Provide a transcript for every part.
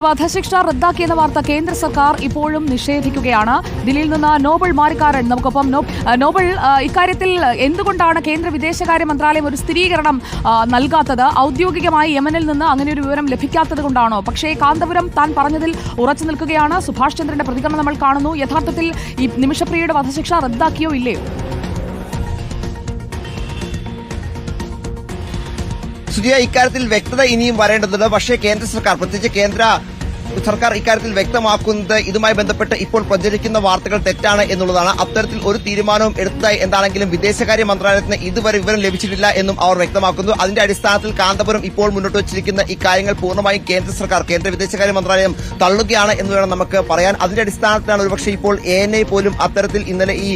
വധശിക്ഷ റദ്ദാക്കിയെന്ന വാർത്ത കേന്ദ്ര സർക്കാർ ഇപ്പോഴും നിഷേധിക്കുകയാണ്. ദില്ലിയിൽ നിന്ന് നോബൽ മാരിക്കാരൻ നമുക്കൊപ്പം. നോബൽ, ഇക്കാര്യത്തിൽ എന്തുകൊണ്ടാണ് കേന്ദ്ര വിദേശകാര്യ മന്ത്രാലയം ഒരു സ്ഥിരീകരണം നൽകാത്തത്? ഔദ്യോഗികമായി യമനിൽ നിന്ന് അങ്ങനെ ഒരു വിവരം ലഭിക്കാത്തത് കൊണ്ടാണോ? പക്ഷേ കാന്തപുരം താൻ പറഞ്ഞതിൽ ഉറച്ചു നിൽക്കുകയാണ്. സുഭാഷ് ചന്ദ്രന്റെ പ്രതികരണം നമ്മൾ കാണുന്നു. യഥാർത്ഥത്തിൽ ഈ നിമിഷപ്രിയയുടെ വധശിക്ഷ റദ്ദാക്കിയോ ഇല്ലയോ? സുജിയ, ഇക്കാര്യത്തിൽ വ്യക്തത ഇനിയും വരേണ്ടതുണ്ട്. പക്ഷേ കേന്ദ്ര സർക്കാർ, പ്രത്യേകിച്ച് കേന്ദ്ര സർക്കാർ ഇക്കാര്യത്തിൽ വ്യക്തമാക്കുന്നത് ഇതുമായി ബന്ധപ്പെട്ട് ഇപ്പോൾ പ്രചരിക്കുന്ന വാർത്തകൾ തെറ്റാണ് എന്നുള്ളതാണ്. അത്തരത്തിൽ ഒരു തീരുമാനവും എടുത്തതായി എന്താണെങ്കിലും വിദേശകാര്യ മന്ത്രാലയത്തിന് ഇതുവരെ വിവരം ലഭിച്ചിട്ടില്ല എന്നും അവർ വ്യക്തമാക്കുന്നു. അതിന്റെ അടിസ്ഥാനത്തിൽ കാന്തപുരം ഇപ്പോൾ മുന്നോട്ട് വച്ചിരിക്കുന്ന ഈ കാര്യങ്ങൾ പൂർണ്ണമായും കേന്ദ്ര സർക്കാർ, കേന്ദ്ര വിദേശകാര്യ മന്ത്രാലയം തള്ളുകയാണ് എന്ന് വേണം നമുക്ക് പറയാൻ. അതിന്റെ അടിസ്ഥാനത്തിലാണ് ഒരുപക്ഷെ ഇപ്പോൾ ANI പോലും അത്തരത്തിൽ ഇന്നലെ ഈ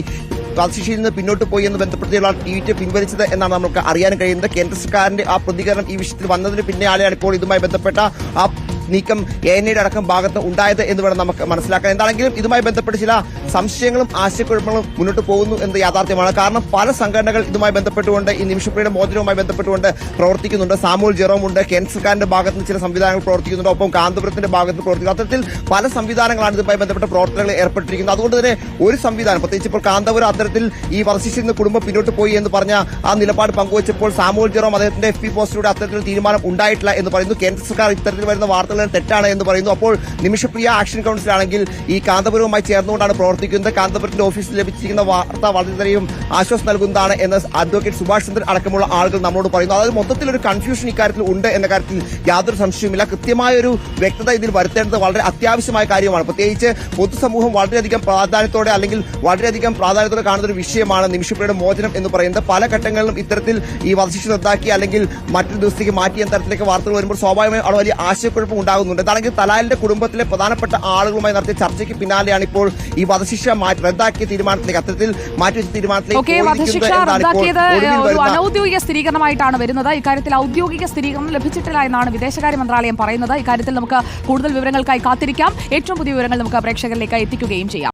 വധശിക്ഷയിൽ നിന്ന് പിന്നോട്ട് പോയി എന്ന് ബന്ധപ്പെടുത്തിയുള്ള ട്വീറ്റ് പിൻവലിച്ചത് എന്നാണ് നമുക്ക് അറിയാൻ കഴിയുന്നത്. കേന്ദ്ര സർക്കാരിന്റെ ആ പ്രതികരണം ഈ വിഷയത്തിൽ വന്നതിന് പിന്നാലെയാണ് ഇപ്പോൾ ഇതുമായി ബന്ധപ്പെട്ട ആ നീക്കം ANIയുടെ അടക്കം ഭാഗത്ത് ഉണ്ടായത് എന്ന് വേണം നമുക്ക് മനസ്സിലാക്കാൻ. എന്താണെങ്കിലും ഇതുമായി ബന്ധപ്പെട്ട് ചില സംശയങ്ങളും ആശയക്കുഴപ്പങ്ങളും മുന്നോട്ട് പോകുന്നു എന്നത് യാഥാർത്ഥ്യമാണ്. കാരണം പല സംഘടനകൾ ഇതുമായി ബന്ധപ്പെട്ടുകൊണ്ട് ഈ നിമിഷപ്രിയയുടെ മോചനവുമായി ബന്ധപ്പെട്ടുകൊണ്ട് പ്രവർത്തിക്കുന്നുണ്ട്. സാമൂൽ ജെറോം ഉണ്ട്, കേന്ദ്ര സർക്കാരിന്റെ ഭാഗത്ത് നിന്ന് ചില സംവിധാനങ്ങൾ പ്രവർത്തിക്കുന്നുണ്ട്, ഒപ്പം കാന്തപുരത്തിന്റെ ഭാഗത്ത് പ്രവർത്തിക്കുന്നു. അത്തരത്തിൽ പല സംവിധാനങ്ങളാണ് ഇതുമായി ബന്ധപ്പെട്ട പ്രവർത്തനങ്ങളിൽ ഏർപ്പെട്ടിരിക്കുന്നത്. അതുകൊണ്ട് തന്നെ ഒരു സംവിധാനം, പ്രത്യേകിച്ച് ഇപ്പോൾ കാന്തപുരം അത്തരത്തിൽ ഈ വധശിക്ഷയിൽ നിന്ന് കുടുംബം പിന്നോട്ട് പോയി എന്ന് പറഞ്ഞ ആ നിലപാട് പങ്കുവച്ചപ്പോൾ സാമൂൽ ജെറോം അദ്ദേഹത്തിന്റെ FB പോസ്റ്റിലൂടെ അത്തരത്തിൽ തീരുമാനം ഉണ്ടായിട്ടില്ല എന്ന് പറയുന്നു. കേന്ദ്ര സർക്കാർ ഇത്തരത്തിൽ വരുന്ന വാർത്തകൾ തെറ്റാണ് എന്ന് പറയുന്നു. അപ്പോൾ നിമിഷപ്രിയ ആക്ഷൻ കൌൺസിലാണെങ്കിൽ ഈ കാന്തപുരവുമായി ചേർന്നുകൊണ്ടാണ് പ്രവർത്തിക്കുന്നത്. കാന്തപുരത്തിന്റെ ഓഫീസിൽ ലഭിച്ചിരിക്കുന്ന വാർത്ത വളരെയധികം ആശ്വാസം നൽകുന്നതാണ് എന്ന് അഡ്വക്കേറ്റ് സുഭാഷ് ചന്ദ്രൻ അടക്കമുള്ള ആളുകൾ നമ്മളോട് പറയുന്നു. അതായത് മൊത്തത്തിലൊരു കൺഫ്യൂഷൻ ഇക്കാര്യത്തിൽ ഉണ്ട് എന്ന കാര്യത്തിൽ യാതൊരു സംശയവുമില്ല. കൃത്യമായൊരു വ്യക്തത ഇതിൽ വരുത്തേണ്ടത് വളരെ അത്യാവശ്യമായ കാര്യമാണ്. പ്രത്യേകിച്ച് പൊതുസമൂഹം വളരെയധികം പ്രാധാന്യത്തോടെ അല്ലെങ്കിൽ വളരെയധികം പ്രാധാന്യത്തോടെ കാണുന്ന ഒരു വിഷയമാണ് നിമിഷപ്രിയയുടെ മോചനം എന്ന് പറയുന്നത്. പല ഘട്ടങ്ങളിലും ഇത്തരത്തിൽ ഈ വധശിക്ഷ റദ്ദാക്കി അല്ലെങ്കിൽ മറ്റൊരു ദിവസത്തേക്ക് മാറ്റിയ തരത്തിലേക്ക് വാർത്തകൾ വരുമ്പോൾ സ്വാഭാവികമായും അവിടെ വലിയ ആശയക്കുഴപ്പം ഉണ്ടാകുന്നുണ്ട്. അതാണെങ്കിൽ തലാലിന്റെ കുടുംബത്തിലെ പ്രധാനപ്പെട്ട ആളുകളുമായി നടത്തിയ ചർച്ചയ്ക്ക് പിന്നാലെയാണ് ഇപ്പോൾ ഈ വധശിക്ഷ റദ്ദാക്കിയ തീരുമാനത്തിലേക്ക്, അത്തരത്തിൽ മാറ്റിവെച്ച തീരുമാനത്തിലേക്ക് അനൌദ്യോഗിക സ്ഥിരീകരണമായിട്ടാണ് വരുന്നത്. ഇക്കാര്യത്തിൽ ഔദ്യോഗിക സ്ഥിരീകരണം ലഭിച്ചിട്ടില്ല എന്നാണ് വിദേശകാര്യ മന്ത്രാലയം പറയുന്നത്. ഇക്കാര്യത്തിൽ നമുക്ക് കൂടുതൽ വിവരങ്ങൾക്കായി കാത്തിരിക്കാം. ഏറ്റവും പുതിയ വിവരങ്ങൾ നമുക്ക് പ്രേക്ഷകരിലേക്ക് എത്തിക്കുകയും ചെയ്യാം.